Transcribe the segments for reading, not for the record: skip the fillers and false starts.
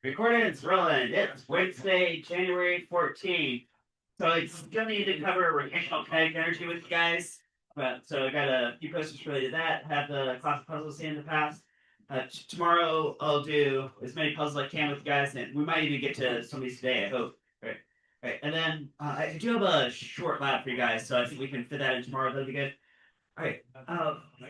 Recording, it's rolling. It's Wednesday, January 14th. So I still need to cover rotational kinetic energy with you guys. But so I got a few questions related to that. Have the class puzzles in the past. Tomorrow I'll do as many puzzles as I can with you guys, and we might even get to some of these today. I hope. Right. And then I do have a short lab for you guys, so I think we can fit that in tomorrow. That'll be good. All right.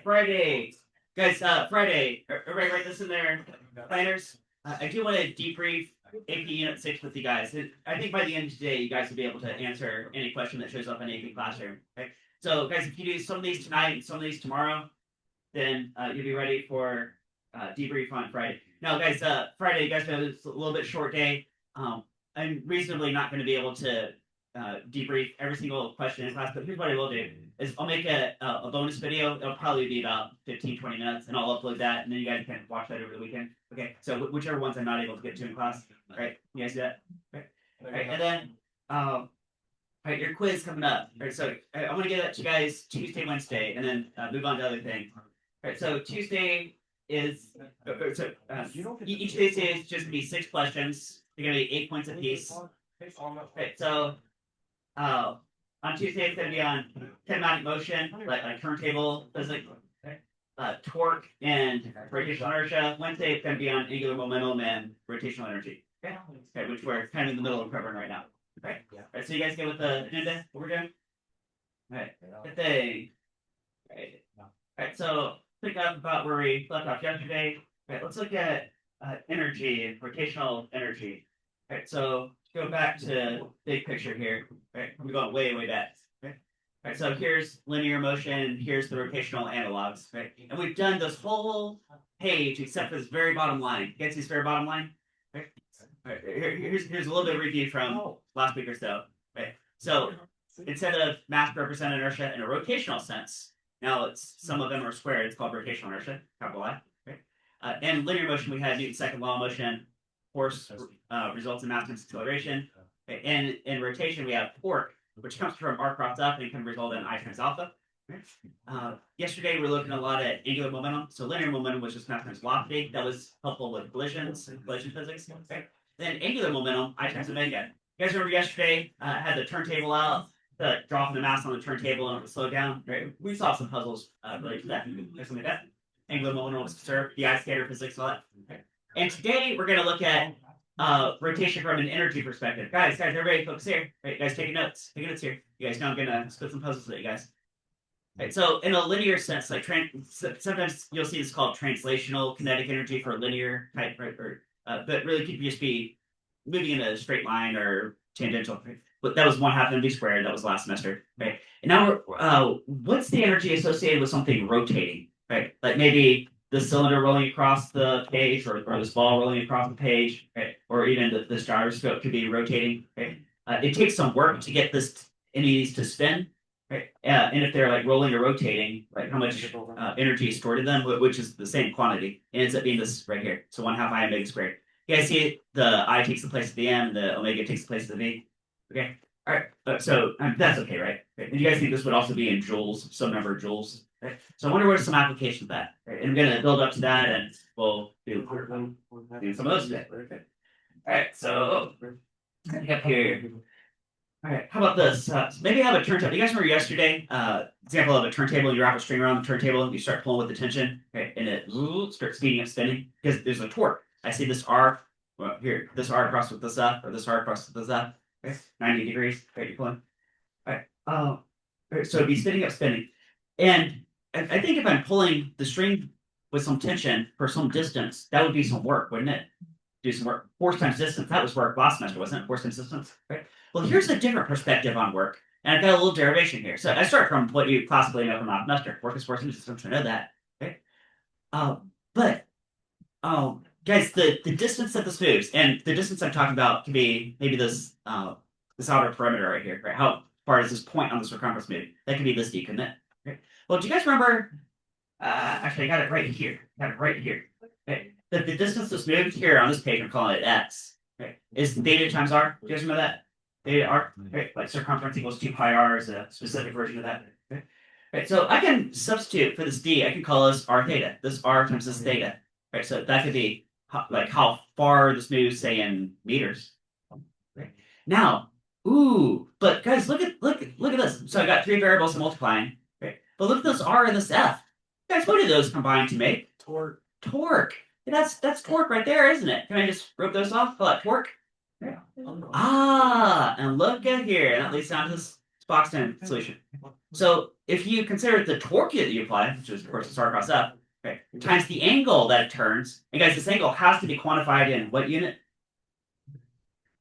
Friday, guys. Friday. Everybody write this in their planners. I do want to debrief AP Unit 6 with you guys. I think by the end of today, you guys will be able to answer any question that shows up in AP Classroom. Okay? So, guys, if you do some of these tonight and some of these tomorrow, then you'll be ready for debrief on Friday. Now, guys, Friday, you guys know it's a little bit short day. I'm reasonably not going to be able to debrief every single question in class, but here's what I will do is I'll make a bonus video. It'll probably be about 15-20 minutes, and I'll upload that, and then you guys can watch that over the weekend. Okay, so whichever ones I'm not able to get to in class. All right, you guys do that? Okay. All right, and then all right, your quiz coming up. All right, so I want to get that to you guys Tuesday, Wednesday, and then move on to other things. All right, so Tuesday is each Tuesday is just gonna be 6 questions. They're gonna be 8 points apiece. Right, so on Tuesday it's gonna be on kinematic motion, like turntable physics, torque and rotational inertia. Wednesday it's gonna be on angular momentum and rotational energy. Okay, which we're kind of in the middle of covering right now. Okay. All right, so you guys get with the agenda, what we're doing? All right. Good thing. All right, so pick up about where we left off yesterday. All right, let's look at energy and rotational energy. All right, so go back to big picture here. Right, we're going way, way back. Okay. All right, so here's linear motion. Here's the rotational analogs. Right, and we've done this whole page except for this very bottom line. Get this very bottom line. Right. All right, here's a little bit of review from last week or so. Right. So instead of mass represent inertia in a rotational sense, now it's some of them are squared. It's called rotational inertia, capital I. Right. And linear motion, we had Newton's second law of motion. Force results in mass times acceleration. Okay. And in rotation, we have torque, which comes from r cross f and can result in I times alpha. Yesterday, we were looking a lot at angular momentum. So linear momentum was just mass times velocity. That was helpful with collisions and collision physics. Okay. Then angular momentum, I times omega. You guys remember yesterday, I had the turntable out, the drop in the mass on the turntable and it would slow down. Right? We saw some puzzles related to that. Something like that. Angular momentum was conserved, the ice skater physics, all that. Okay. And today we're going to look at rotation from an energy perspective. Guys, everybody focus here. Right, guys, taking notes. Taking notes here. You guys know I'm going to split some puzzles with you guys. Right, so in a linear sense, like sometimes you'll see this called translational kinetic energy for linear type, right? Or, but really could just be moving in a straight line or tangential. Right? But that was 1/2 mv squared. That was last semester. Right. And now what's the energy associated with something rotating? Right. Like maybe the cylinder rolling across the page, or this ball rolling across the page, right? Or even this gyroscope could be rotating. Right? It takes some work to get any of these to spin, right? And if they're like rolling or rotating, right, how much energy is stored in them, which is the same quantity, it ends up being this right here. So 1/2 I omega squared. You guys see it? The I takes the place of the M, the omega takes the place of the V. Okay. All right. So that's okay, right? And you guys think this would also be in joules, some number of joules. Right? So I wonder what are some applications of that. Right? And I'm going to build up to that, and we'll do some of those today. Okay. All right, so up here. All right, how about this? So maybe have a turntable. You guys remember yesterday? Example of a turntable. You wrap a string around the turntable, and you start pulling with the tension, right? And it starts speeding up spinning because there's a torque. I see this R. Well, here, this R across with this F, or this R across with this F. Okay, 90 degrees. Right, you're pulling. All right. Right, so it'd be spinning up, spinning, and I think if I'm pulling the string with some tension for some distance, that would be some work, wouldn't it? Do some work. Force times distance. That was work last semester, wasn't it? Force times distance. Right. Well, here's a different perspective on work, and I've got a little derivation here. So I start from what you classically know from last semester. Work is force times distance. I know that. Okay. But guys, the distance that this moves, and the distance I'm talking about can be maybe this outer perimeter right here. Right. How far does this point on the circumference move? That could be this d, couldn't it? Right. Well, do you guys remember? Actually, I got it right here. Okay. The distance that's moved here on this page, I'm calling it x. Right. Is theta times r. Do you guys remember that? Theta r. Right. Like circumference equals 2 pi r is a specific version of that. Okay. Right. So I can substitute for this d. I can call this r theta. This r times this theta. Right. So that could be how far this moves, say in meters. Right? Now, ooh, but guys, look at this. So I got three variables multiplying. Right? But look at this R and this F. Guys, what do those combine to make? Torque. Torque. Yeah, that's torque right there, isn't it? Can I just rip those off? Call that torque. Yeah. Ah, and look at here. And that leads down to this box 10 solution. So if you consider the torque that you apply, which is of course the R cross F, okay, times the angle that it turns, and guys, this angle has to be quantified in what unit?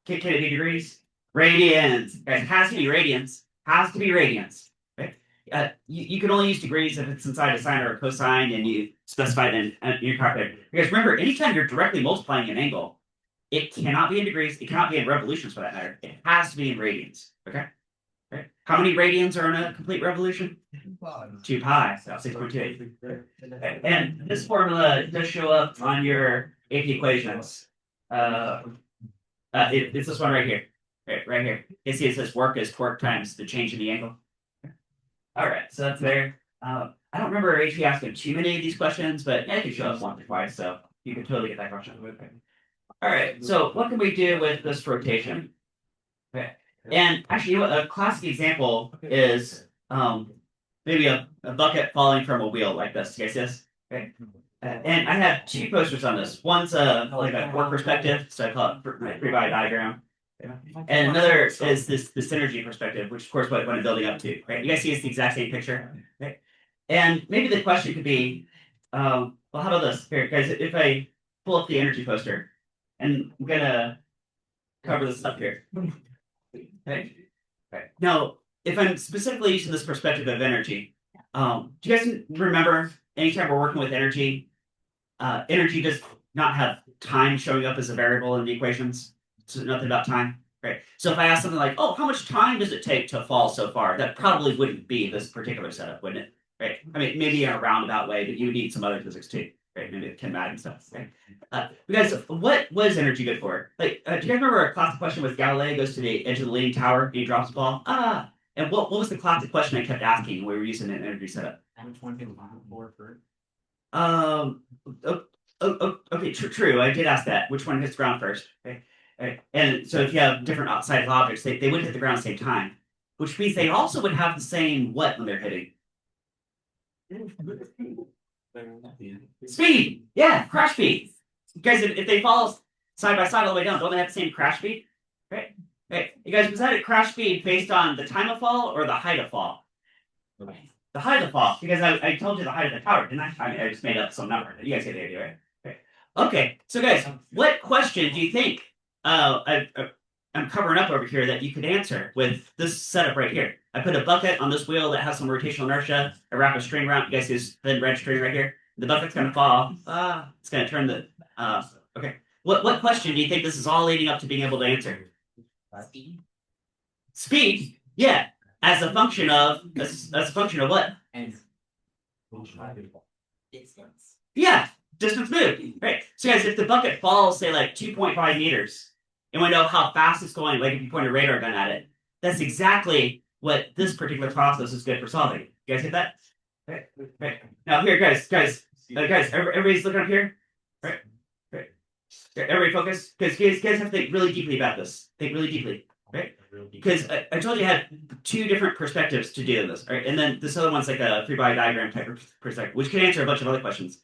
Can it be degrees? Radians. Guys, it has to be radians. Has to be radians. Right? You can only use degrees if it's inside a sine or a cosine, and you specify it in your calculator. Because remember, anytime you're directly multiplying an angle, it cannot be in degrees. It cannot be in revolutions for that matter. It has to be in radians. Okay. Right? How many radians are in a complete revolution? 2 pi. So 6.28. And this formula does show up on your AP equations. It's this one right here. Right here. You see it says work is torque times the change in the angle. All right, so that's there. I don't remember HP asking too many of these questions, but it could show up once or twice, so you can totally get that question. All right, so what can we do with this rotation? Okay, and actually, you know what, a classic example is maybe a bucket falling from a wheel like this. You guys see this? Okay. And I have two posters on this. One's like a torque perspective, so I call it free-body diagram. And another is this synergy perspective, which of course what I'm building up to. Right? You guys see it's the exact same picture. Right? And maybe the question could be, well, how about this? Here, guys, if I pull up the energy poster, and I'm gonna cover this up here. Okay. Right. Now, if I'm specifically using this perspective of energy, do you guys remember anytime we're working with energy, energy does not have time showing up as a variable in the equations? So nothing about time, right? So if I ask something like, "Oh, how much time does it take to fall so far?" That probably wouldn't be this particular setup, wouldn't it? Right? I mean, maybe in a roundabout way, but you would need some other physics too, right? Maybe kinematic and stuff. Right? Guys, what was energy good for? Like, do you guys remember a classic question with Galileo goes to the edge of the leaning tower and he drops the ball? And what was the classic question I kept asking when we were using an energy setup? Which one can more for? Okay, true. I did ask that. Which one hits the ground first? Okay. And so if you have different outside objects, they would hit the ground at the same time, which means they also would have the same what when they're hitting? Speed. Yeah, crash speed. Guys, if they fall side by side all the way down, don't they have the same crash speed? Right? Right. You guys, was that a crash speed based on the time of fall or the height of fall? The height of fall, because I told you the height of the tower, didn't I? I mean, I just made up some number. You guys get the idea, right? Okay, so guys, what question do you think I'm covering up over here that you could answer with this setup right here? I put a bucket on this wheel that has some rotational inertia. I wrap a string around. You guys see this thin red string right here? The bucket's going to fall. It's going to turn the. Okay. What question do you think this is all leading up to being able to answer? Speed. Speed. Yeah. As a function of what? And distance. Yeah. Distance moved. Right. So guys, if the bucket falls, say like 2.5 meters, and we know how fast it's going, like if you point a radar gun at it, that's exactly what this particular process is good for solving. You guys get that? Right. Now here, guys, everybody's looking up here. Right. Everybody focus, because you guys have to think really deeply about this. Think really deeply. Right? Because I told you I had two different perspectives to do this. Right? And then this other one's like a free-body diagram type of perspective, which can answer a bunch of other questions.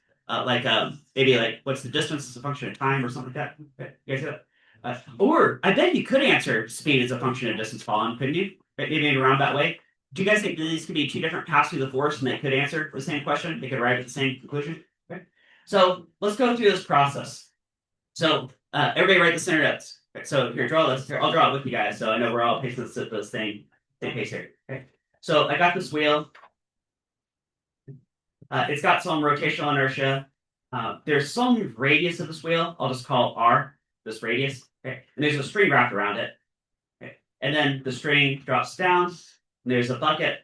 Maybe like what's the distance as a function of time or something like that. Okay. You guys get that? Or I bet you could answer speed as a function of distance fallen, couldn't you? Right? Maybe in a roundabout way. Do you guys think that these could be two different paths through the force and they could answer the same question? They could arrive at the same conclusion? Okay. So let's go through this process. So everybody write the center notes. Okay, so here, draw this. Here, I'll draw it with you guys, so I know we're all pacing the same pace here. Okay. So I got this wheel. It's got some rotational inertia. There's some radius of this wheel. I'll just call R, this radius. Okay. And there's a string wrapped around it. Okay. And then the string drops down. And there's a bucket,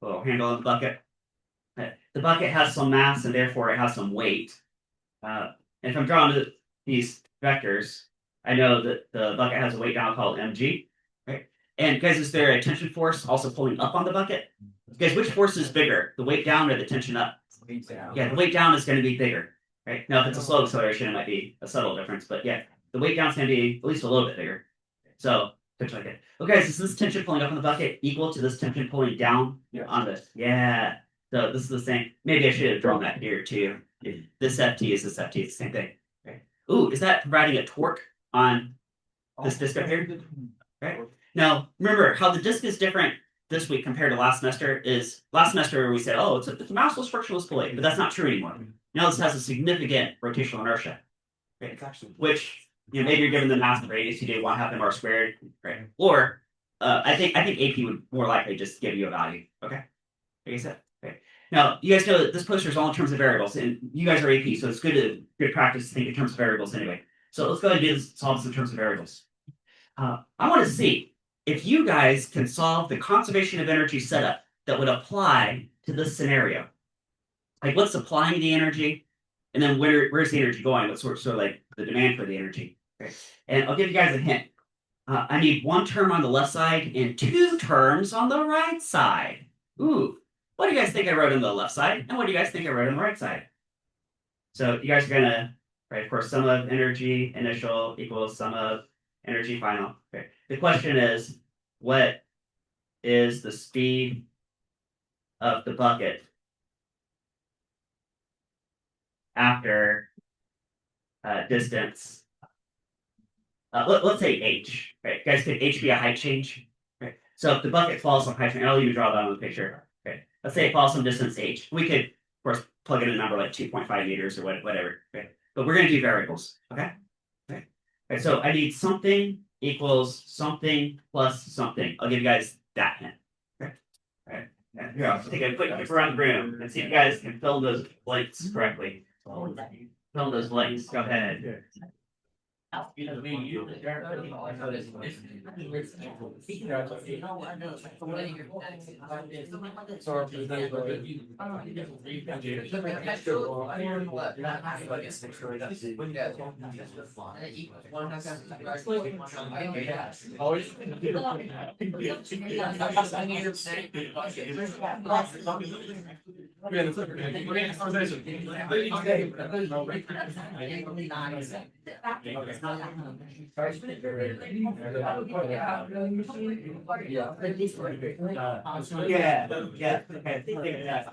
a little handle on the bucket. Okay. The bucket has some mass, and therefore it has some weight. And if I'm drawing these vectors, I know that the bucket has a weight down called mg. Right? And guys, is there a tension force also pulling up on the bucket? Guys, which force is bigger, the weight down or the tension up? Weight down. Yeah, the weight down is going to be bigger. Right? Now, if it's a slow acceleration, it might be a subtle difference, but yeah, the weight down is going to be at least a little bit bigger. So, picture like it. Okay, so is this tension pulling up on the bucket equal to this tension pulling down on this? Yeah. So this is the same. Maybe I should have drawn that here too. This FT is this FT. It's the same thing. Okay. Ooh, is that providing a torque on this disc up here? Right. Now, remember how the disc is different this week compared to last semester is last semester we said, oh, it's a massless frictionless pulley, but that's not true anymore. Now this has a significant rotational inertia, right? Which maybe you're given the mass radius, you do 1/2 mr squared, right? Or I think AP would more likely just give you a value. Okay, like I said. Okay. Now you guys know that this poster is all in terms of variables, and you guys are AP, so it's good practice to think in terms of variables anyway. So let's go ahead and do this, solve this in terms of variables. I want to see if you guys can solve the conservation of energy setup that would apply to this scenario. Like what's supplying the energy, and then where's the energy going? What's sort of like the demand for the energy? Okay. And I'll give you guys a hint. I need one term on the left side and two terms on the right side. Ooh, what do you guys think I wrote on the left side? And what do you guys think I wrote on the right side? So you guys are gonna, right, of course, sum of energy initial equals sum of energy final. Okay. The question is, what is the speed of the bucket after distance? Let's say h. Right, guys, could h be a height change? Right. So if the bucket falls some height change, I'll even draw that on the picture. Okay. Let's say it falls some distance h. We could, of course, plug in a number like 2.5 meters or whatever. Okay. But we're going to do variables. Okay. Okay. Okay. So I need something equals something plus something. I'll give you guys that hint. Okay. All right. Here, I'll take a quick look around the room and see if you guys can fill those blanks correctly. Fill those blanks. Go ahead. Yeah, yeah. Okay.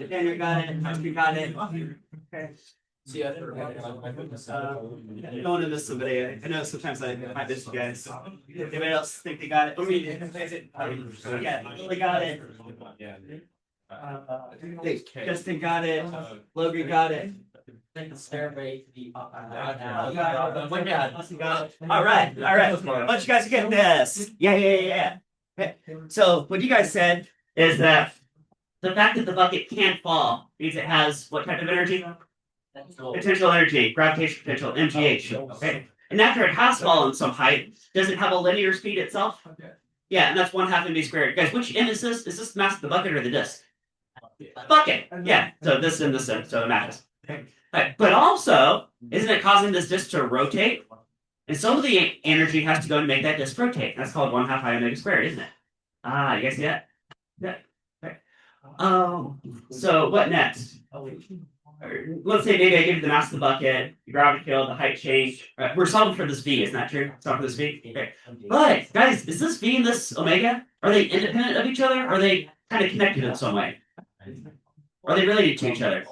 Daniel got it. We got it. Okay. See, I don't want to miss somebody. I know sometimes I might miss you guys. Anybody else think they got it? I mean, yeah, they got it. Justin got it. Logan got it. All right. Bunch of guys are getting this. Yeah. Okay. So what you guys said is that the fact that the bucket can't fall means it has what type of energy? Potential energy, gravitational potential, MGH. Okay. And after it has fallen some height, does it have a linear speed itself? Yeah, and that's 1/2 mv squared. Guys, which m is this? Is this the mass of the bucket or the disk? Bucket. Yeah. So this and this, so it matches. Okay. Right. But also, isn't it causing this disk to rotate? And some of the energy has to go to make that disk rotate. That's called 1/2 I omega squared, isn't it? Ah, you guys see that? Yeah. Okay. So what next? Let's say maybe I give you the mass of the bucket, the gravity field, the height change. We're solving for this v, isn't that true? Solving for this v. Okay. But guys, is this v and this omega? Are they independent of each other? Or are they kind of connected in some way? Are they related to each other?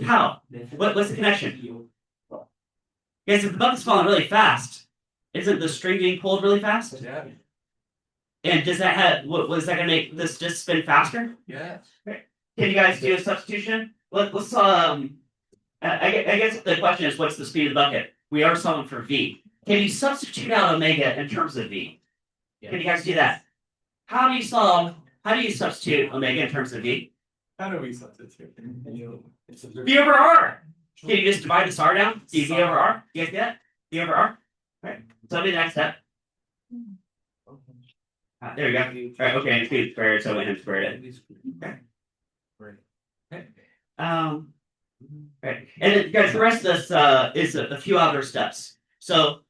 How? What's the connection? Guys, if the bucket's falling really fast, isn't the string being pulled really fast? Yeah. And does that have was that gonna make this just spin faster? Yeah. Can you guys do a substitution? Let's I guess the question is what's the speed of the bucket? We are solving for v. Can you substitute out omega in terms of v? Can you guys do that? How do you substitute omega in terms of v? How do we substitute? V over r. Can you just divide this r down? V over r. You guys get that? V over r. Right. So that'll be the next step. There we go. All right. Okay. And speed squared. So n squared it. Okay. Okay. Right. And then, guys, the rest of this is a few other steps. So,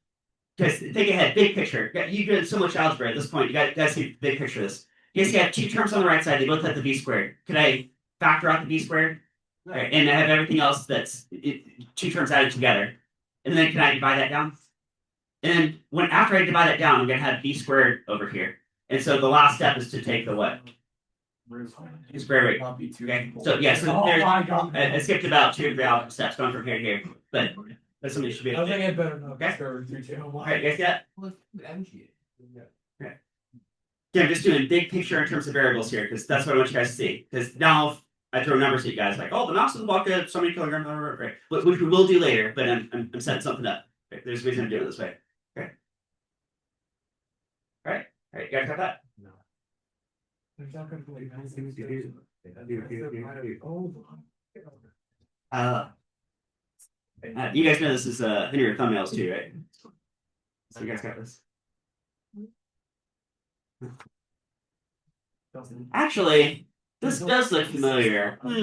guys, think ahead. Big picture. You did so much algebra at this point. You guys see the big picture of this. You guys got two terms on the right side. They both have the v squared. Could I factor out the v squared? Right, and I have everything else that's two terms added together. And then can I divide that down? And when after I divide that down, I'm gonna have b squared over here. And so the last step is to take the what? Square root. Okay. So yeah, so there's I skipped about 2 or 3 algebra steps going from here to here, but somebody should be able I to think do. I better know. Okay. Okay. All right, guys, yeah. Yeah, I'm just doing big picture in terms of variables here because that's what I want you guys to see. Because now if I throw numbers at you guys like, oh, the mouse in the bucket, so many kilograms, right? Which we will do later, but I'm setting something up. Okay, there's a reason I'm doing it this way. Okay. All right. All right. You guys got that? No. You guys know this is in your thumbnails too, right? So you guys got this. Actually, this does look familiar. Wait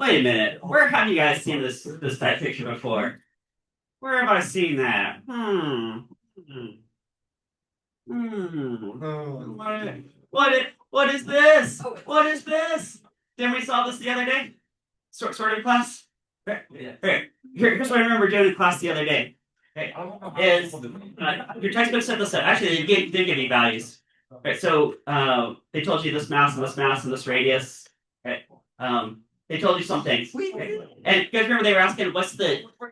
a minute. Where have you guys seen this type picture before? Where have I seen that? What is this? What is this? Didn't we solve this the other day? Sort of class? Here's what I remember doing in class the other day. Is your textbook set this up. Actually, they did give me values. Right, so they told you this mass and this mass and this radius. Right, they told you some things. Right? And you guys remember they were asking,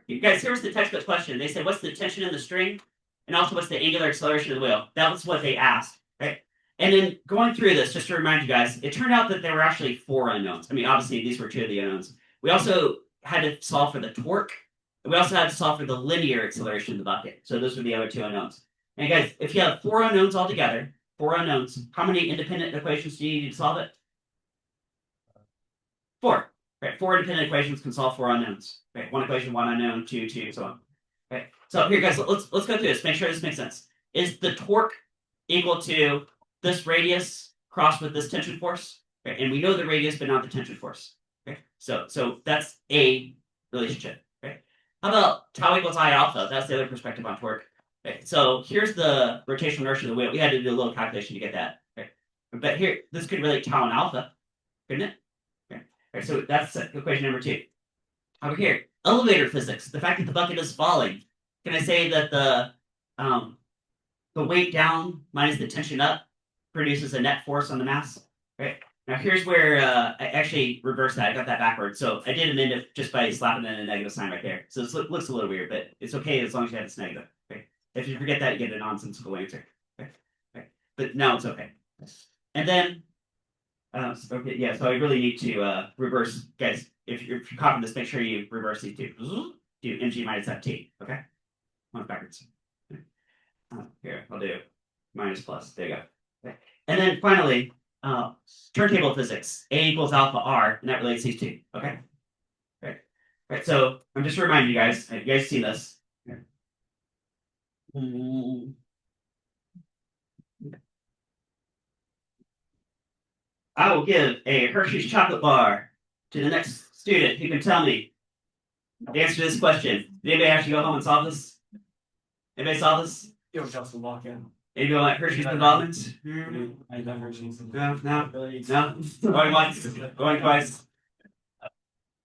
you guys, here was the textbook question. They said, what's the tension in the string? And also, what's the angular acceleration of the wheel? That was what they asked. Right? And then going through this, just to remind you guys, it turned out that there were actually 4 unknowns. I mean, obviously, these were 2 of the unknowns. We also had to solve for the torque. And we also had to solve for the linear acceleration of the bucket. So those were the other 2 unknowns. And guys, if you have 4 unknowns altogether, 4 unknowns, how many independent equations do you need to solve it? 4. Right, 4 independent equations can solve 4 unknowns. Right, 1 equation, 1 unknown, 2, 2, so on. Okay, so here, guys, let's go through this. Make sure this makes sense. Is the torque equal to this radius crossed with this tension force? Okay, and we know the radius, but not the tension force. Okay, so that's a relationship. Okay, how about tau equals I alpha? That's the other perspective on torque. Okay, so here's the rotational inertia of the wheel. We had to do a little calculation to get that. Okay, but here, this could relate tau and alpha, couldn't it? Okay, all right, so that's equation number 2. Over here, elevator physics. The fact that the bucket is falling. Can I say that the weight down minus the tension up produces a net force on the mass? Right. Now here's where I actually reversed that. I got that backwards. So I did an end just by slapping in a negative sign right there. So this looks a little weird, but it's okay as long as you have this negative. Okay. If you forget that, you get a nonsensical answer. Okay. Okay. But now it's okay. And then, okay, yeah. So I really need to reverse, guys. If you're copying this, make sure you reverse these two. Do mg minus ft. Okay. One backwards. Here, I'll do minus plus. There you go. Okay. And then finally, turntable physics. A equals alpha r, and that relates these two. Okay. Right. Right. So I'm just reminding you guys. You guys seen this? I will give a Hershey's chocolate bar to the next student who can tell me the answer to this question. Did anybody actually go home and solve this? Anybody solve this? It was just a lock-in. Anybody like Hershey's involvement? I love Hershey's. No. Going once, going twice.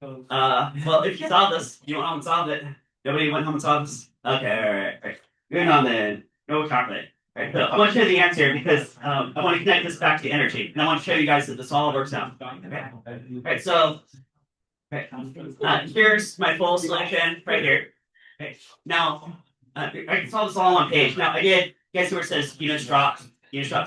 Well, if you solve this, you went home and solved it. Nobody went home and solved this? Okay, all right. Good on then. No chocolate. Right, so I want to show you the answer because I want to connect this back to energy. And I want to show you guys that this all works out. Okay. Right, so here's my full solution right here. Okay. Now, I can solve this all on one page. Now, I did, guess where it says units drop.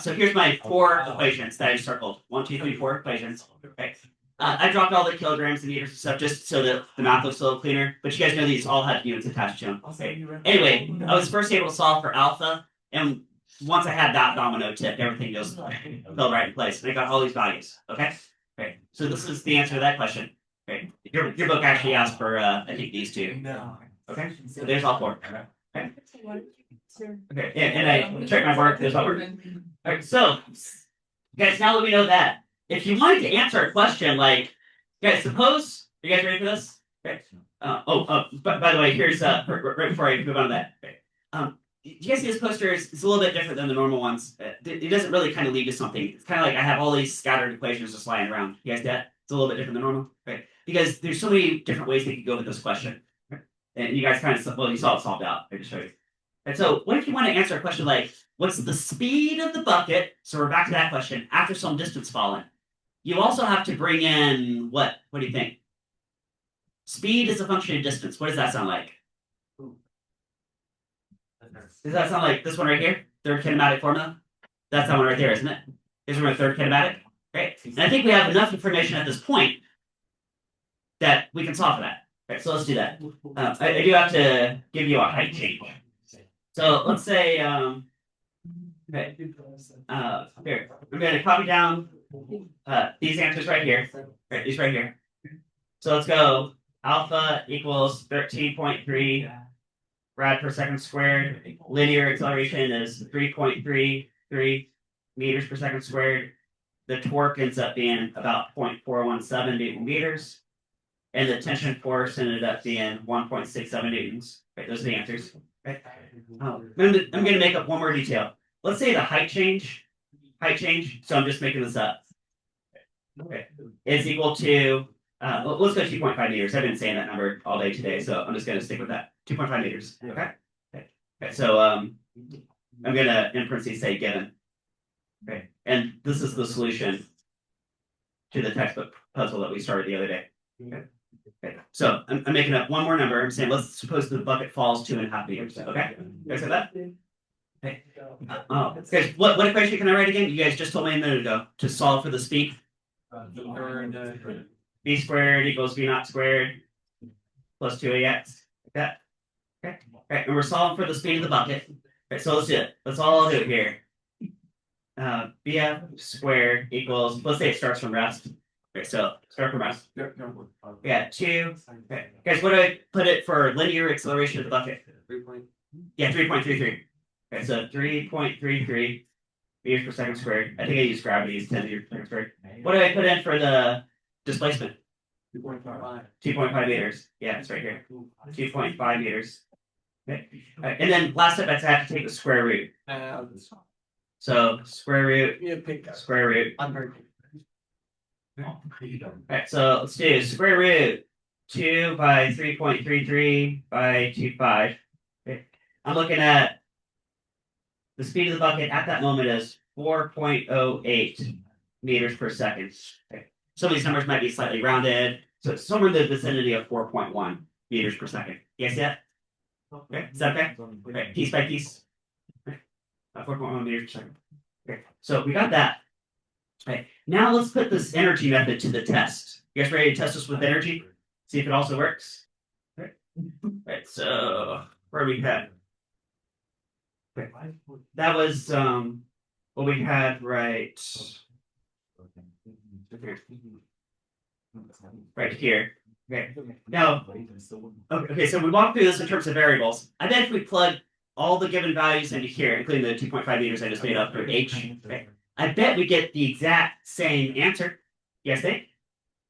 So here's my 4 equations that I circled. 1, 2, 3, 4 equations. Okay. I dropped all the kilograms and meters and stuff just so that the math looks a little cleaner. But you guys know these all have units attached to them. Okay. Anyway, I was first able to solve for alpha. And once I had that domino tipped, everything just fell right in place. And I got all these values. Okay. Okay. So this is the answer to that question. Okay. Your book actually asked for I think these 2. Okay. So there's all 4. Okay. Okay. And I checked my work. There's all work. All right. So, guys, now that we know that, if you wanted to answer a question like, guys, suppose, are you guys ready for this? Okay. But by the way, here's right before I move on to that. Okay. You guys see this poster? It's a little bit different than the normal ones. It doesn't really kind of lead to something. It's kind of like I have all these scattered equations just lying around. You guys get that? It's a little bit different than normal. Okay. because there's so many different ways they could go with this question. And you guys kind of, well, you saw it solved out. I just showed you. And so what if you want to answer a question like, what's the speed of the bucket? So we're back to that question after some distance fallen. You also have to bring in what? What do you think? Speed is a function of distance. What does that sound like? Does that sound like this one right here? Third kinematic formula? That's that one right there, isn't it? Is our third kinematic? Great. And I think we have enough information at this point that we can solve for that. Right, so let's do that. I do have to give you a height change. So let's say, okay, here, I'm going to copy down these answers right here. Right, these right here. So let's go alpha equals 13.3 rad per second squared. Linear acceleration is 3.33 meters per second squared. The torque ends up being about 0.417 Newton meters. And the tension force ended up being 1.67 newtons. Right, those are the answers. Right. I'm going to make up one more detail. Let's say the height change, so I'm just making this up, okay, is equal to, let's go 2.5 meters. I've been saying that number all day today, so I'm just going to stick with that. 2.5 meters. Okay. Okay. So I'm going to, in parentheses, say given. Okay. And this is the solution to the textbook puzzle that we started the other day. Okay. Okay. So I'm making up one more number. I'm saying let's suppose the bucket falls 2.5 meters. Okay. You guys have that? Okay. Guys, what equation can I write again? You guys just told me a minute ago to solve for the speed. V squared equals V naught squared plus 2ax. Like that. Okay. Okay. And we're solving for the speed of the bucket. Okay. So let's do it. Let's all do it here. Bf squared equals, let's say it starts from rest. Okay, so start from rest. Yeah, 2. Okay. Guys, what do I put it for linear acceleration of the bucket? Yeah, 3.33. Okay, so 3.33 meters per second squared. I think I used gravity as 10 meters per second squared. What do I put in for the displacement? 2.5 meters. Yeah, it's right here. 2.5 meters. Okay. Right. And then last step, I have to take the square root. So square root. Alright, so let's do square root 2 by 3.33 by 2.5. Okay. I'm looking at the speed of the bucket at that moment is 4.08 meters per second. Okay. Some of these numbers might be slightly rounded, so it's somewhere in the vicinity of 4.1 meters per second. You guys see that? Okay, is that okay? Okay, piece by piece. Okay. 4.1 meters per second. Okay, so we got that. Okay, now let's put this energy method to the test. You guys ready to test this with energy? See if it also works? Okay. Right, so where are we at? Okay. That was what we had right here. Okay. Now, okay, so we walked through this in terms of variables. I bet if we plug all the given values into here, including the 2.5 meters I just made up for H, okay, I bet we get the exact same answer. You guys think?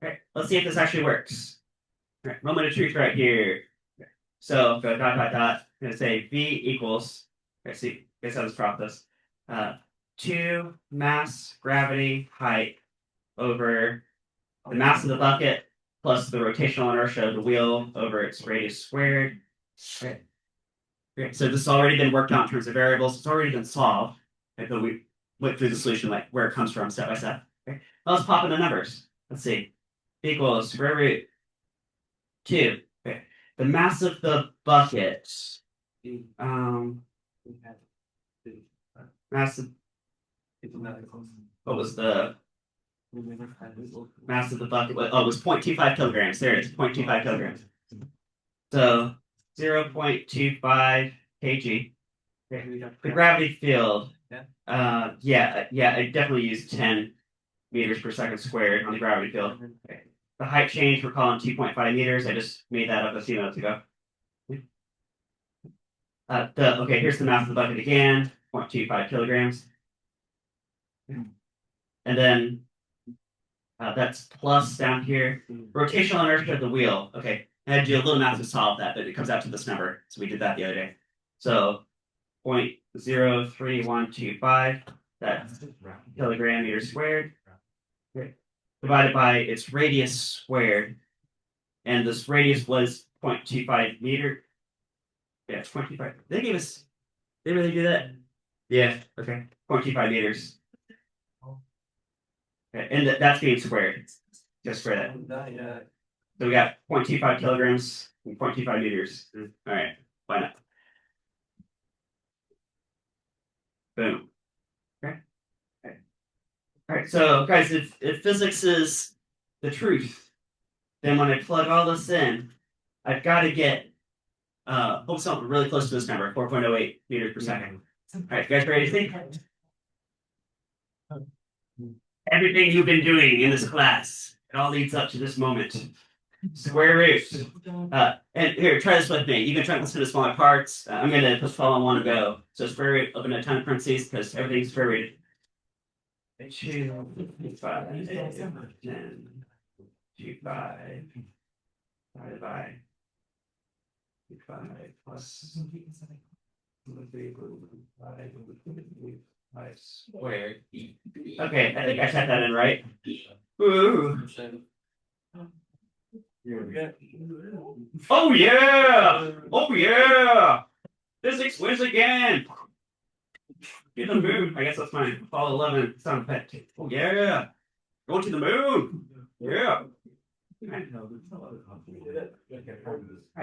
Okay, let's see if this actually works. All right, moment of truth right here. Okay. So go dot dot dot. I'm gonna say V equals. Okay, see, guess I'll just drop this. 2 mass gravity height over the mass of the bucket plus the rotational inertia of the wheel over its radius squared. Okay. Okay, so this has already been worked out in terms of variables. It's already been solved. Okay, but we went through the solution, like where it comes from, step by step. Okay, now let's pop in the numbers. Let's see. Equals square root 2. Okay, the mass of the bucket. Mass of, what was the mass of the bucket? Oh, it was 0.25 kilograms. There it is, 0.25 kilograms. So 0.25 kg. Okay. The gravity field. Yeah, I definitely used 10 meters per second squared on the gravity field. Okay. The height change, we're calling 2.5 meters. I just made that up a few minutes ago. Okay, here's the mass of the bucket again, 0.25 kilograms. And then that's plus down here. Rotational inertia of the wheel. Okay, I had to do a little math to solve that, but it comes out to this number. So we did that the other day. So 0.03125, that's kilogram meters squared. Okay. Divided by its radius squared. and this radius was 0.25 meter. Yeah, 0.25. They really do that? Yeah, okay. 0.25 meters. Okay, and that's being squared. Just for that. So we got 0.25 kilograms and 0.25 meters. All right, why not? Boom. Okay. All right, so guys, if physics is the truth, then when I plug all this in, I've got to get something really close to this number, 4.08 meters per second. All right, you guys ready to think? Everything you've been doing in this class, it all leads up to this moment. Square root. And here, try this with me. You can try this into smaller parts. I'm going to just follow one go. So square root, open a ton of parentheses because everything's square rooted. 2, 5, 10, 2, 5, divided by 2, 5 plus 5 squared. Okay, I think I set that in right. Ooh. Oh yeah! Oh yeah! Physics wins again! Get the moon. I guess that's my fall 11 sound effect. Oh yeah! Going to the moon! Yeah! Alright,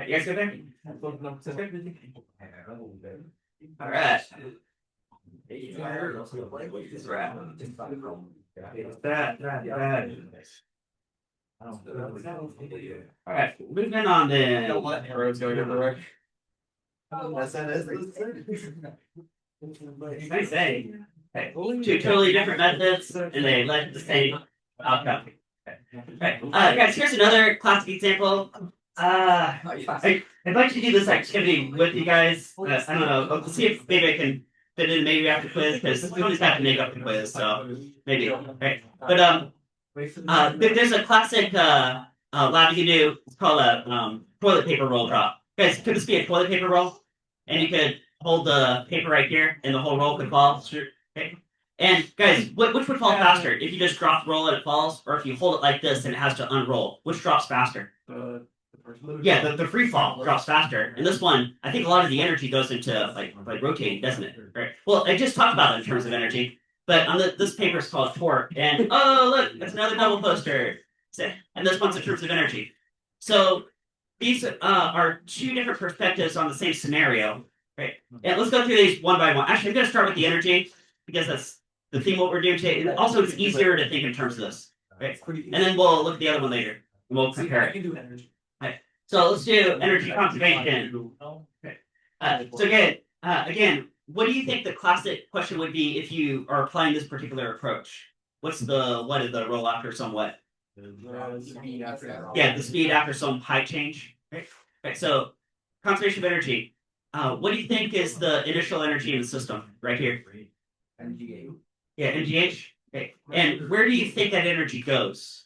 you guys go there? Alright. That. Alright, moving on then. Road's going everywhere. Nice day. Okay. Two totally different methods, and they led to the same outcome. Okay. Guys, here's another classic example. I'd like to do this activity with you guys. I don't know. Let's see if maybe I can fit in maybe after quiz because somebody's got to make up the quiz, so maybe. Okay. But there's a classic lab you can do. It's called a toilet paper roll drop. Guys, could this be a toilet paper roll? And you could hold the paper right here, and the whole roll could fall. Okay. And guys, which would fall faster? If you just drop the roll and it falls, or if you hold it like this and it has to unroll? Which drops faster? Yeah, the free fall drops faster. And this one, I think a lot of the energy goes into like rotating, doesn't it? Right. Well, I just talked about it in terms of energy, but on this paper is called torque. And oh look, that's another double poster. And this one's in terms of energy. So these are two different perspectives on the same scenario. Right. And let's go through these one by one. Actually, I'm going to start with the energy because that's the theme of what we're doing today. And also, it's easier to think in terms of this. Right. And then we'll look at the other one later. And we'll compare it. Right. So let's do energy conservation. Okay. So again, what do you think the classic question would be if you are applying this particular approach? What is the roll after somewhat? Yeah, the speed after some height change. Right. So conservation of energy. What do you think is the initial energy in the system right here? NGH. Yeah, NGH. Okay. And where do you think that energy goes?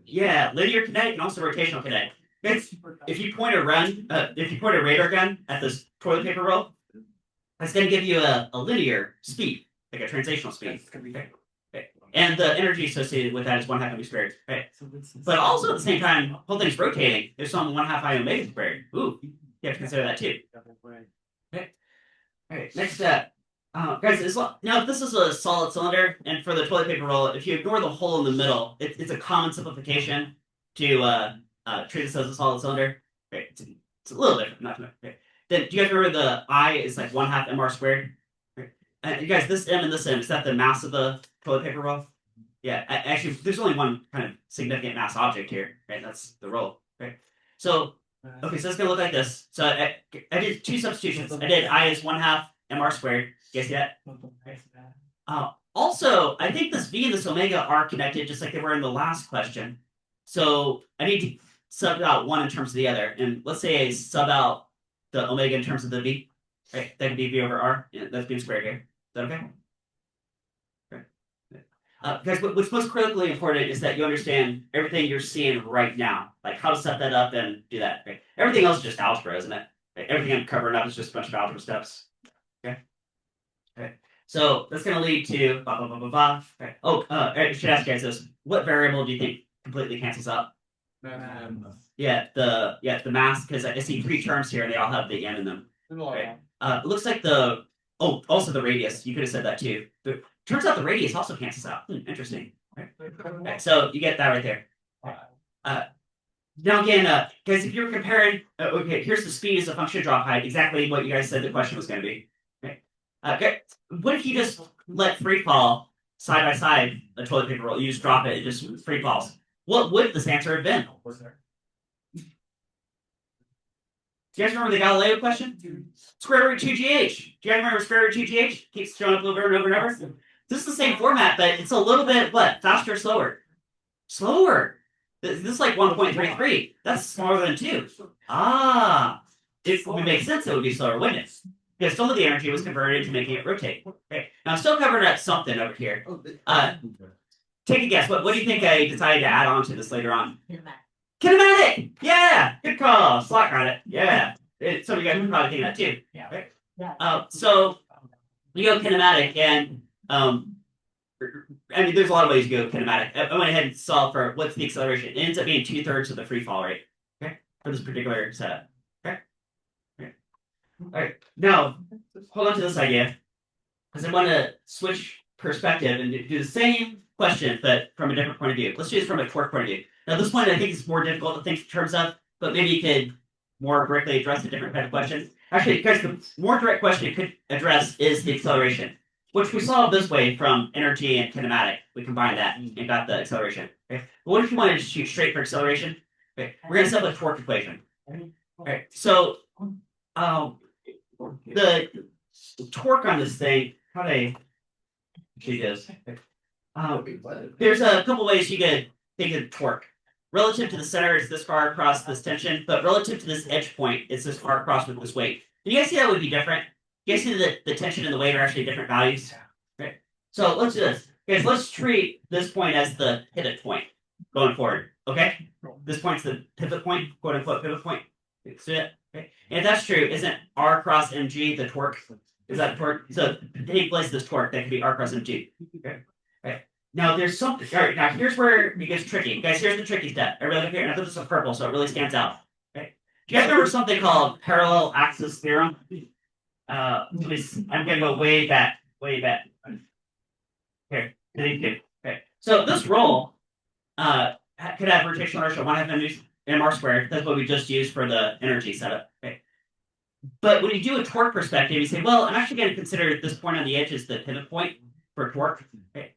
Yeah, linear kinetic and also rotational kinetic. If you point a radar gun at this toilet paper roll, that's going to give you a linear speed, like a translational speed. Okay. And the energy associated with that is 1/2 mv squared. Right. But also at the same time, whole thing's rotating. There's some 1/2 I omega squared. Ooh, you have to consider that too. Okay. All right. Next step. Guys, now if this is a solid cylinder, and for the toilet paper roll, if you ignore the hole in the middle, it's a common simplification to treat this as a solid cylinder. Right. It's a little different, not too much. Okay. Then do you guys remember the I is like 1/2 mr squared? Right. You guys, this m and this m, is that the mass of the toilet paper roll? Yeah, actually, there's only one kind of significant mass object here, right? That's the roll, right? So, okay, so it's gonna look like this. So I did two substitutions. I did I is 1/2 mr squared. Guess that? Also, I think this v and this omega are connected, just like they were in the last question. So I need to sub out one in terms of the other, and let's say I sub out the omega in terms of the v. Right, that can be v over r. Yeah, that's being squared here. Is that okay? Guys, what's most critically important is that you understand everything you're seeing right now, like how to set that up and do that. Right? Everything else is just algebra, isn't it? Right? Everything I'm covering up is just a bunch of algebra steps. Okay. Okay. So that's going to lead to blah blah blah blah blah. Okay. Oh, I should ask you guys this: what variable do you think completely cancels out? Yeah, the mass, because I see three terms here and they all have the m in them. Right. It looks like also the radius. You could have said that too. But turns out the radius also cancels out. Interesting. Okay, so you get that right there. Now again, guys, if you're comparing, okay, here's the speed as a function of drop height. Exactly what you guys said the question was going to be. Okay. What if you just let free fall side by side a toilet paper roll? You just drop it, it just free falls. What would this answer have been? Do you guys remember the Galileo question? Square root 2gh. Do you guys remember square root 2gh? Keeps showing up over and over and over. This is the same format, but it's a little bit, faster or slower? Slower. This is like 1.33. That's smaller than 2. It would make sense it would be slower, wouldn't it? Because some of the energy was converted into making it rotate. Okay. Now I'm still covering up something over here. Take a guess. What do you think I decided to add on to this later on? Kinematic! Yeah! Good call. Slack on it. Yeah. Some of you guys are probably thinking that too. Yeah. So you go kinematic, and I mean, there's a lot of ways you go kinematic. I went ahead and solved for what's the acceleration. It ends up being 2/3 of the free fall rate. Okay, for this particular setup. Okay. All right. Now, hold on to this idea, because I want to switch perspective and do the same question, but from a different point of view. Let's do this from a torque point of view. Now, this one I think is more difficult to think in terms of, but maybe you could more directly address a different kind of question. Actually, because the more direct question it could address is the acceleration, which we solved this way from energy and kinematic. We combined that and got the acceleration. Okay. But what if you wanted to shoot straight for acceleration? Okay. We're going to set up a torque equation. Okay. So the torque on this thing, how do I do this? There's a couple ways you could think of torque. Relative to the center, it's this far across this tension, but relative to this edge point, it's this far across with this weight. Do you guys see that would be different? You guys see that the tension and the weight are actually different values? Okay. So let's do this. Guys, let's treat this point as the pivot point going forward. Okay? This point's the pivot point, quote unquote pivot point. See it? Okay. And if that's true, isn't R cross mg the torque? Is that the torque? So to take place this torque, that could be R cross mg. Okay. Right. Now there's something. All right. Now here's where it gets tricky, guys. Here's the tricky step. Everybody look here. And I put this in purple, so it really stands out. Okay. Do you guys remember something called parallel axis theorem? Please, I'm gonna go way back. Here. Okay. So this roll could have rotational inertia 1/2 mr squared. That's what we just used for the energy setup. Okay. But when you do a torque perspective, you say, well, I'm actually going to consider this point on the edge as the pivot point for torque. Okay.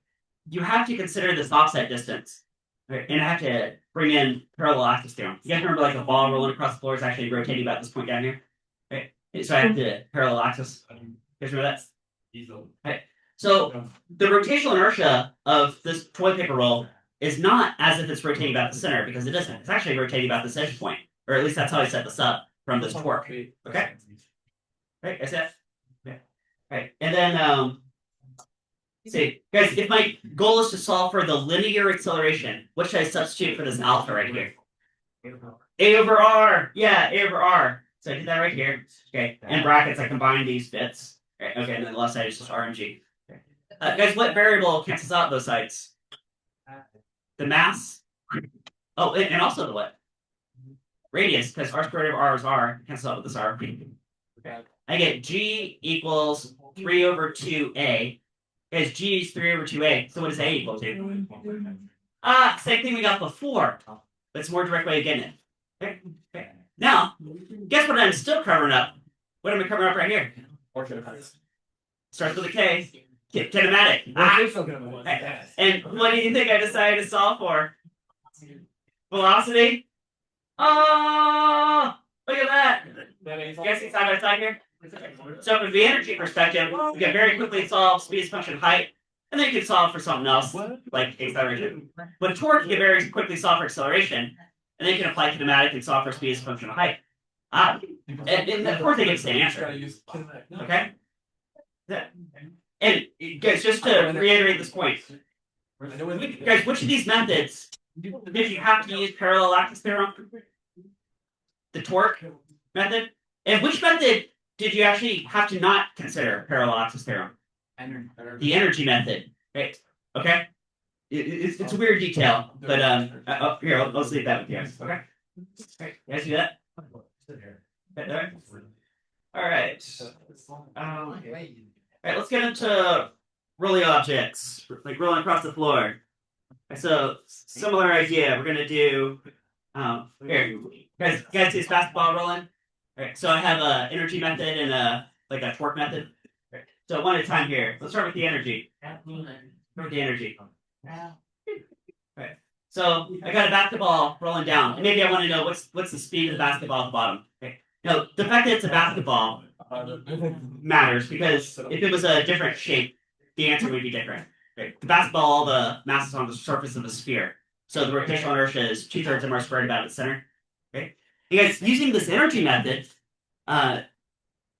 You have to consider this offset distance. Okay. And I have to bring in parallel axis theorem. You guys remember like a ball rolling across the floor is actually rotating about this point down here? Okay. So I have to parallel axis. You guys remember that? Okay. So the rotational inertia of this toilet paper roll is not as if it's rotating about the center, because it isn't. It's actually rotating about this edge point. Or at least that's how I set this up from this torque. Okay? Right, I said. Yeah. Right. And then see, guys, if my goal is to solve for the linear acceleration, what should I substitute for this alpha right here? A over R. Yeah, A over R. So I did that right here. Okay. In brackets, I combine these bits. Okay, and then the left side is just RMG. Okay. Guys, what variable cancels out those sides? The mass. Oh, and also the what? Radius, because R squared over R is R. Cancels out with this R. Okay. I get G equals 3 over 2A. Guys, G is 3 over 2A. So what does A equal to? Same thing we got before. But it's a more direct way of getting it. Okay. Now, guess what I'm still covering up? What am I covering up right here? Starts with a K. Kinematic. And what do you think I decided to solve for? Velocity? Oh, look at that. Guessing side by side here. So from the energy perspective, we can very quickly solve speed as a function of height, and then you can solve for something else, like acceleration. But torque, you can very quickly solve for acceleration, and then you can apply kinematic and solve for speed as a function of height. And of course they get the same answer. Okay? And guys, just to reiterate this point, guys, which of these methods did you have to use parallel axis theorem? The torque method? And which method did you actually have to not consider parallel axis theorem? The energy method. Right. Okay. It's a weird detail, but here I'll leave that with you guys. Okay. All right. You guys do that. All right. All right. Let's get into rolling objects, like rolling across the floor. So similar idea. We're gonna do here. Guys see this basketball rolling? All right. So I have a energy method and a like a torque method. All right. So one at a time here. Let's start with the energy. With the energy. Right. So I got a basketball rolling down. And maybe I want to know what's the speed of the basketball at the bottom. Okay. Now the fact that it's a basketball matters because if it was a different shape, the answer would be different. Right. The basketball, all the mass is on the surface of a sphere. So the rotational inertia is 2/3 m r squared about its center. Okay. You guys using this energy method,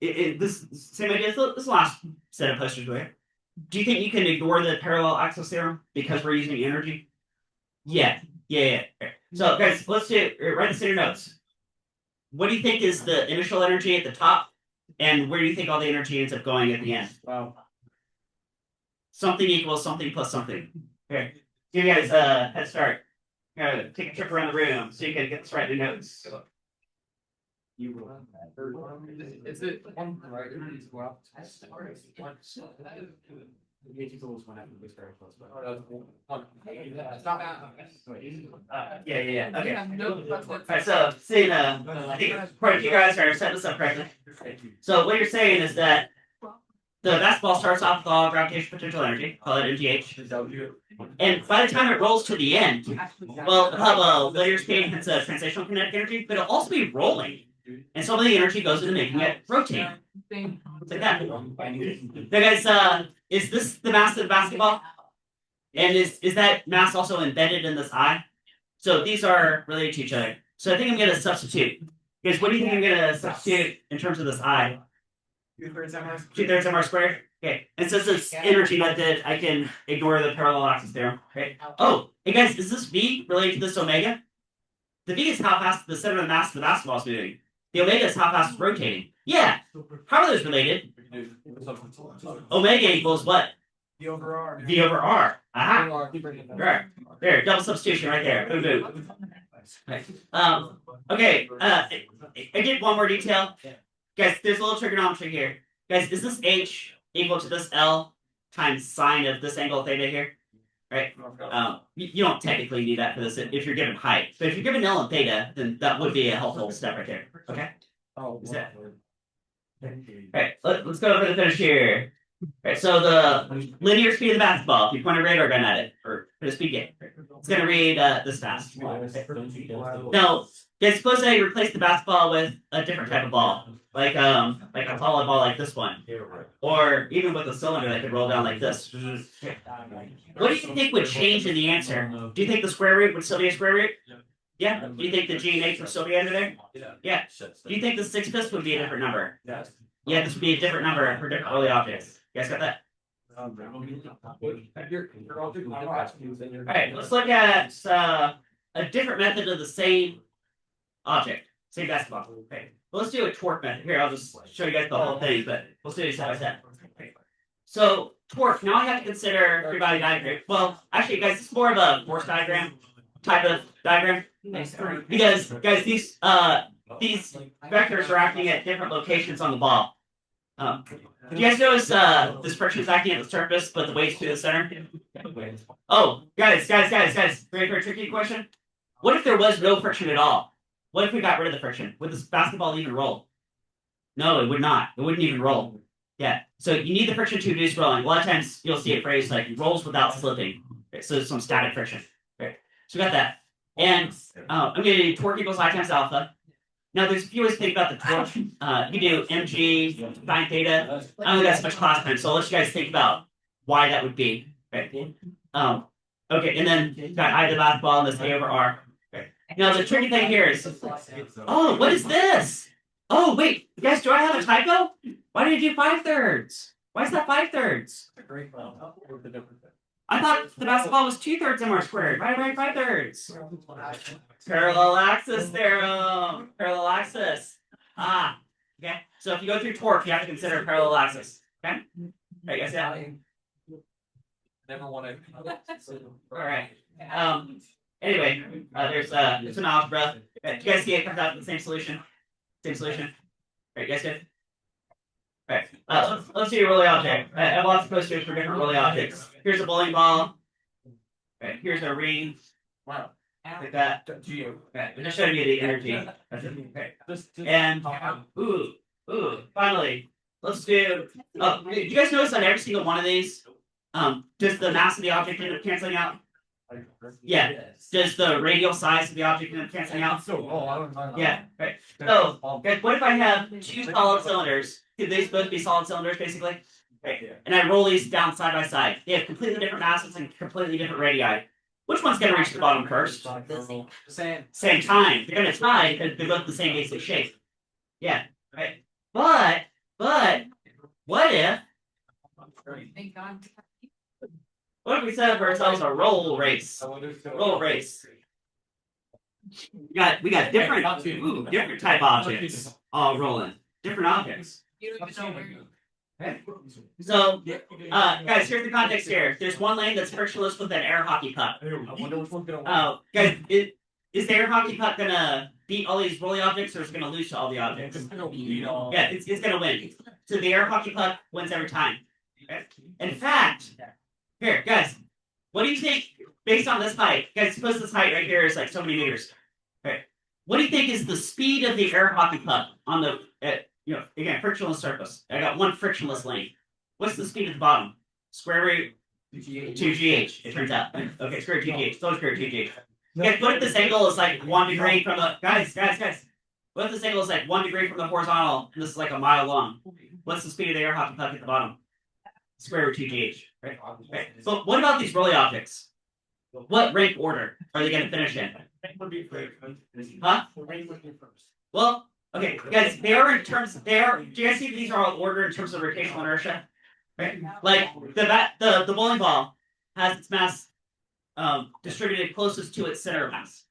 this same idea as this last set of posters right? Do you think you can ignore the parallel axis theorem because we're using energy? Yeah. So guys, let's write this in your notes. What do you think is the initial energy at the top, and where do you think all the energy ends up going at the end? Wow. Something equals something plus something. Here, give you guys a head start. Take a trip around the room so you can get this right in your notes. Is it one right as well? Yeah. Okay. Alright, so seeing I think part of you guys are setting this up correctly. So what you're saying is that the basketball starts off with all gravitational potential energy, call it MGH. And by the time it rolls to the end, well, it'll have a linear speed, hence a translational kinetic energy, but it'll also be rolling. And some of the energy goes into making it rotate. It's like that. Now guys, is this the mass of the basketball? And is that mass also embedded in this eye? So these are related to each other. So I think I'm going to substitute. Guys, what do you think I'm going to substitute in terms of this eye? 2/3 m r. 2/3 m r squared? Okay. And since it's energy method, I can ignore the parallel axis theorem. Okay. Oh, hey guys, is this V related to this omega? The V is how fast the center of the mass of the basketball is moving. The omega is how fast it's rotating. Yeah. How are those related? Omega equals what? V over R. V over R. Aha. Right. There, double substitution right there. Boom, boom. Okay. I did one more detail. Guys, there's a little trigonometry here. Guys, is this H equal to this L times sine of this angle theta here? Right? You don't technically need that for this if you're given height. But if you're given L and theta, then that would be a helpful step right there. Okay? Is that? Alright, let's go over the finish here. Alright, so the linear speed of the basketball, if you point a radar gun at it, or for the speed game, it's going to read this fast. Now, guys, suppose I replace the basketball with a different type of ball, like a solid ball like this one, or even with a cylinder that could roll down like this. What do you think would change in the answer? Do you think the square root would still be a square root? Yeah. Do you think the G and H would still be under there? Yeah. Do you think the 6 would be a different number? Yeah, this would be a different number for different early objects. You guys got that? Alright, let's look at a different method of the same object, same basketball. Okay, well, let's do a torque method. Here, I'll just show you guys the whole thing, but we'll do it step by step. Okay. So, torque, now I have to consider free body diagram. Well, actually, guys, it's more of a force diagram type of diagram. Because, guys, these vectors are acting at different locations on the ball. Do you guys notice this friction is acting at the surface, but the weight's to the center? Oh, guys, ready for a tricky question? What if there was no friction at all? What if we got rid of the friction? Would this basketball even roll? No, it would not. It wouldn't even roll. Yeah. So you need the friction to induce rolling. A lot of times you'll see a phrase like rolls without slipping. Okay, so there's some static friction. Okay. So we got that. And I'm going to do torque equals I times alpha. Now, there's a few ways to think about the torque. You can do mg sine theta. I don't think that's much class time, so I'll let you guys think about why that would be. Okay, and then got I the basketball and this A over R. Okay. Now, the tricky thing here is, oh, what is this? Oh, wait, guys, do I have a typo? Why did you do 5/3? Why is that 5/3? I thought the basketball was 2/3 m r squared. Why did I write 5/3? Parallel axis theorem. Parallel axis. Ah, okay. So if you go through torque, you have to consider parallel axis. Okay. Right, guys, yeah. Never want to. All right. Anyway, there's it's an algebra. Do you guys see it comes out with the same solution? Same solution. Right, you guys good? All right. Let's do your rolling object. I have lots of posters for different rolling objects. Here's a bowling ball. Right, here's a ring. Wow. Like that. Okay, I'm just showing you the energy. Okay. And finally, let's do. Do you guys notice on every single one of these, does the mass of the object end up canceling out? Yeah. Does the radial size of the object end up canceling out? Yeah. Right. So, guys, what if I have two solid cylinders? Could these both be solid cylinders, basically? Right. And I roll these down side by side. They have completely different masses and completely different radii. Which one's going to reach the bottom first? Same time. They're going to tie because they're both the same basic shape. Yeah. Right. But what if we set up ourselves a roll race? Roll race. We got different type objects all rolling. Different objects. You don't even know where. Okay. So, guys, here's the context here. There's one lane that's frictionless with an air hockey puck. Guys, is the air hockey puck gonna beat all these rolling objects, or is it gonna lose to all the objects? Yeah, it's gonna win. So the air hockey puck wins every time. Okay? In fact, here, guys, what do you think based on this height? Guys, suppose this height right here is like so many meters. Okay. What do you think is the speed of the air hockey puck on the again, frictionless surface? I got one frictionless lane. What's the speed at the bottom? Square root 2gh, it turns out. Okay, square root 2gh. So square root 2gh. Guys, what if this angle is like 1 degree from the guys? What if this angle is like 1 degree from the horizontal and this is like a mile long? What's the speed of the air hockey puck at the bottom? Square root 2gh. Right? Okay. So what about these rolling objects? What rank order are they going to finish in? Huh? Well, okay, guys, they are in terms. Do you guys see these are all ordered in terms of rotational inertia? Right? Like the bowling ball has its mass distributed closest to its center of mass.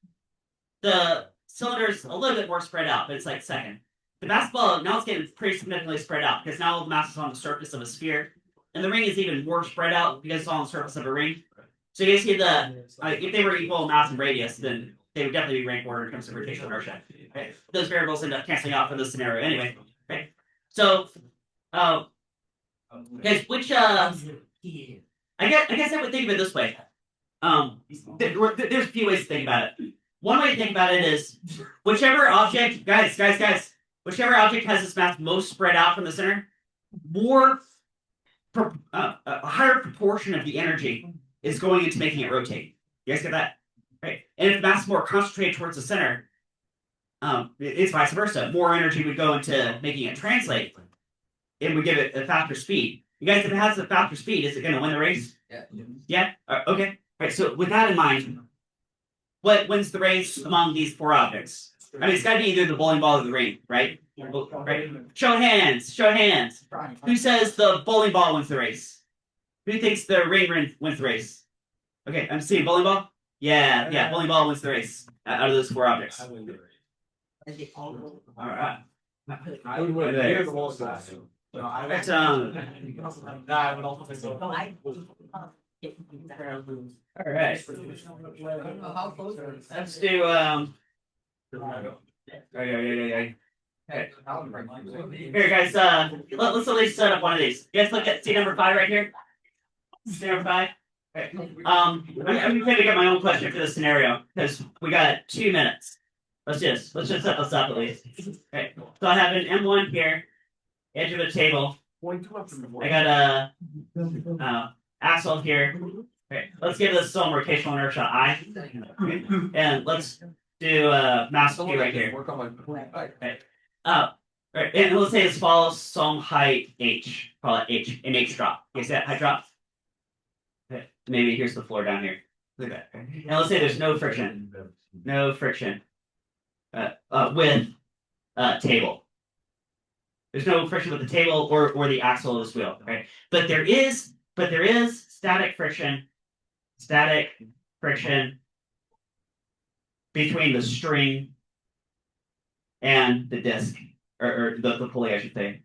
The cylinder's a little bit more spread out, but it's like second. The basketball now it's getting pretty significantly spread out because now all the mass is on the surface of a sphere, and the ring is even more spread out because it's on the surface of a ring. So you guys see if they were equal mass and radius, then they would definitely be rank order in terms of rotational inertia. Okay? Those variables end up canceling out for this scenario anyway. Okay? So, guys, which I guess I would think of it this way. There's a few ways to think about it. One way to think about it is whichever object, guys, whichever object has its mass most spread out from the center, a higher proportion of the energy is going into making it rotate. You guys get that? Right. And if mass is more concentrated towards the center, it's vice versa. More energy would go into making it translate. It would give it a faster speed. You guys, if it has a faster speed, is it going to win the race? Yeah? Okay. All right. So with that in mind, what wins the race among these four objects? I mean, it's got to be either the bowling ball or the ring, right? Right? Show of hands. Who says the bowling ball wins the race? Who thinks the ring wins the race? Okay, I'm seeing bowling ball. Yeah, bowling ball wins the race out of those four objects. All right. All right. Let's do Okay. Here, guys. Let's at least set up one of these. You guys look at C number 5 right here. C number 5. Okay. I'm going to get my own question for this scenario because we got 2 minutes. Let's just set this up at least. Okay. So I have an M1 here, edge of a table. I got a axle here. Okay. Let's give this some rotational inertia I. Okay. And let's do mass Q right here. Okay. Right. And let's say this follows some height h. Call it h. An h drop. You see that height drop? Okay. Maybe here's the floor down here. Look at that. And let's say there's no friction. No friction. With table. There's no friction with the table or the axle of this wheel, right? But there is static friction between the string and the disc, or the pulley, I should say.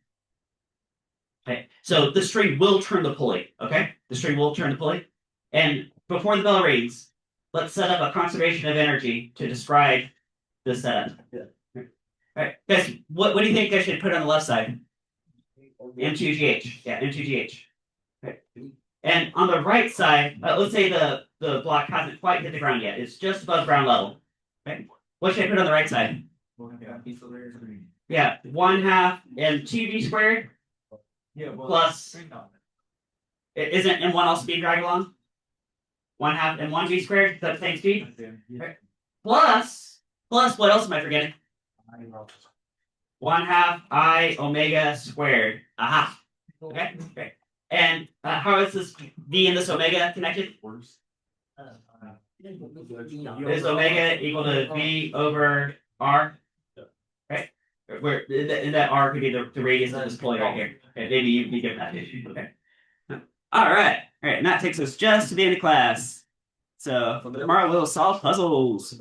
Okay, so the string will turn the pulley. Okay, the string will turn the pulley, and before the bell rings, let's set up a conservation of energy to describe the setup. Yeah. All right, guys, what do you think I should put on the left side? M2GH. Yeah, M2GH. Okay. And on the right side, let's say the block hasn't quite hit the ground yet. It's just above ground level. Okay. What should I put on the right side? Yeah, 1/2 M2G squared plus. Isn't M1 also being dragged along? 1/2 M1G squared. Is that the same speed? Okay. Plus what else am I forgetting? 1/2 I omega squared. Aha. Okay. Okay. And how is this V and this omega connected? Is omega equal to V over R? Right? Where in that R could be the radius of this pulley right here. Okay, maybe you can give that issue. Okay. All right. All right. And that takes us just to the end of class. So tomorrow we'll solve puzzles.